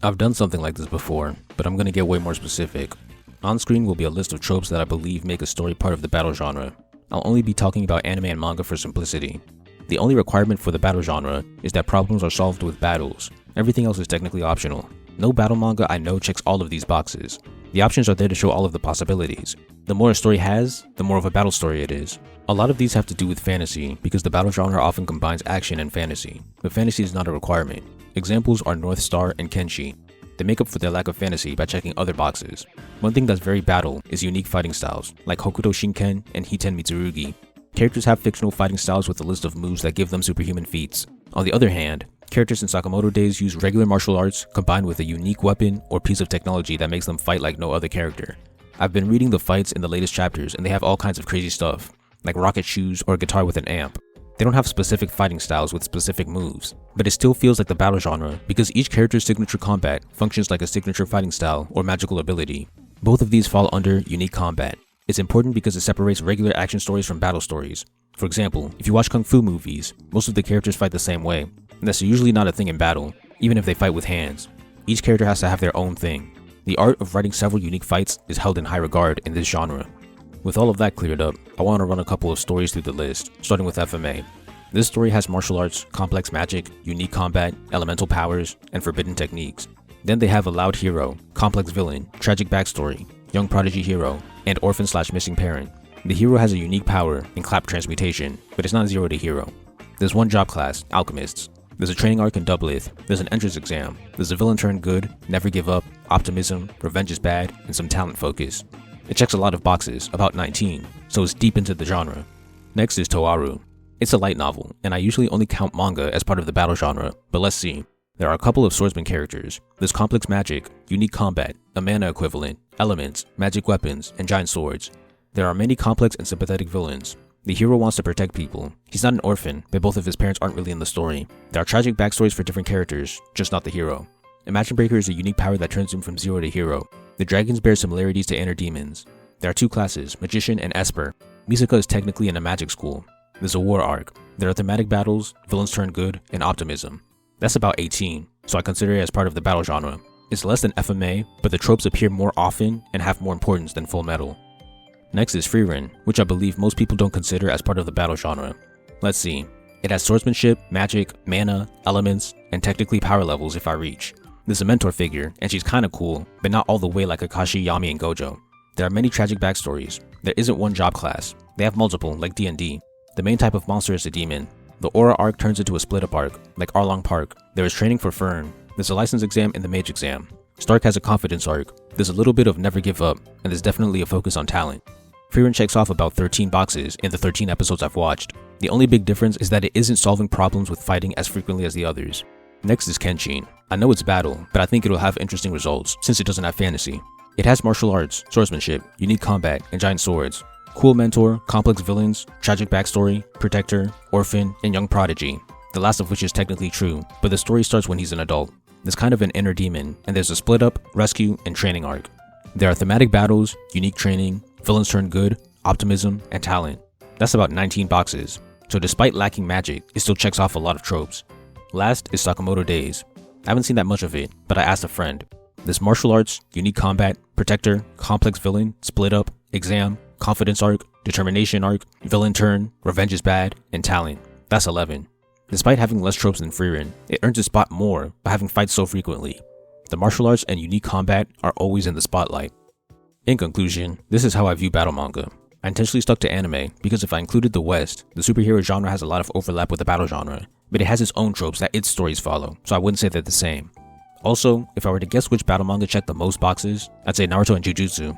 I've done something like this before, but I'm gonna get way more specific. On screen will be a list of tropes that I believe make a story part of the battle genre. I'll only be talking about anime and manga for simplicity. The only requirement for the battle genre is that problems are solved with battles. Everything else is technically optional. No battle manga I know checks all of these boxes. The options are there to show all of the possibilities. The more a story has, the more of a battle story it is. A lot of these have to do with fantasy, because the battle genre often combines action and fantasy, but fantasy is not a requirement. Examples are North Star and Kenshin. They make up for their lack of fantasy by checking other boxes. One thing that's very battle is unique fighting styles, like Hokuto Shinken and Hiten Mitsurugi. Characters have fictional fighting styles with a list of moves that give them superhuman feats. On the other hand, characters in Sakamoto days use regular martial arts combined with a unique weapon or piece of technology that makes them fight like no other character. I've been reading the fights in the latest chapters and they have all kinds of crazy stuff, like rocket shoes or a guitar with an amp. They don't have specific fighting styles with specific moves, but it still feels like the battle genre because each character's signature combat functions like a signature fighting style or magical ability. Both of these fall under unique combat. It's important because it separates regular action stories from battle stories. For example, if you watch kung fu movies, most of the characters fight the same way, and that's usually not a thing in battle, even if they fight with hands. Each character has to have their own thing. The art of writing several unique fights is held in high regard in this genre. With all of that cleared up, I want to run a couple of stories through the list, starting with FMA. This story has martial arts, complex magic, unique combat, elemental powers, and forbidden techniques. Then they have a loud hero, complex villain, tragic backstory, young prodigy hero, and orphan/missing parent. The hero has a unique power in clap transmutation, but it's not zero to hero. There's one job class, alchemists. There's a training arc in Doubleth, there's an entrance exam, there's a villain turn good, never give up, optimism, revenge is bad, and some talent focus. It checks a lot of boxes, about 19, so it's deep into the genre. Next is Toaru. It's a light novel, and I usually only count manga as part of the battle genre, but let's see. There are a couple of swordsman characters. There's complex magic, unique combat, a mana equivalent, elements, magic weapons, and giant swords. There are many complex and sympathetic villains. The hero wants to protect people. He's not an orphan, but both of his parents aren't really in the story. There are tragic backstories for different characters, just not the hero. Imagine Breaker is a unique power that turns him from zero to hero. The dragons bear similarities to inner demons. There are two classes, Magician and Esper. Misaka is technically in a magic school. There's a war arc. There are thematic battles, villains turn good, and optimism. That's about 18, so I consider it as part of the battle genre. It's less than FMA, but the tropes appear more often and have more importance than fullmetal. Next is Frieren, which I believe most people don't consider as part of the battle genre. Let's see. It has swordsmanship, magic, mana, elements, and technically power levels if I reach. There's a mentor figure, and she's kinda cool, but not all the way like Akashi, Yami, and Gojo. There are many tragic backstories. There isn't one job class. They have multiple, like D&D. The main type of monster is a demon. The Aura arc turns into a split-up arc, like Arlong Park. There is training for Fern. There's a license exam and the mage exam. Stark has a confidence arc. There's a little bit of never give up, and there's definitely a focus on talent. Frieren checks off about 13 boxes in the 13 episodes I've watched. The only big difference is that it isn't solving problems with fighting as frequently as the others. Next is Kenshin. I know it's battle, but I think it'll have interesting results since it doesn't have fantasy. It has martial arts, swordsmanship, unique combat, and giant swords. Cool mentor, complex villains, tragic backstory, protector, orphan, and young prodigy. The last of which is technically true, but the story starts when he's an adult. There's kind of an inner demon, and there's a split up, rescue, and training arc. There are thematic battles, unique training, villains turn good, optimism, and talent. That's about 19 boxes, so despite lacking magic, it still checks off a lot of tropes. Last is Sakamoto Days. I haven't seen that much of it, but I asked a friend. There's martial arts, unique combat, protector, complex villain, split up, exam, confidence arc, determination arc, villain turn, revenge is bad, and talent. That's 11. Despite having less tropes than Frieren, it earns its spot more by having fights so frequently. The martial arts and unique combat are always in the spotlight. In conclusion, this is how I view battle manga. I intentionally stuck to anime because if I included the West, the superhero genre has a lot of overlap with the battle genre, but it has its own tropes that its stories follow, so I wouldn't say they're the same. Also, if I were to guess which battle manga checked the most boxes, I'd say Naruto and Jujutsu.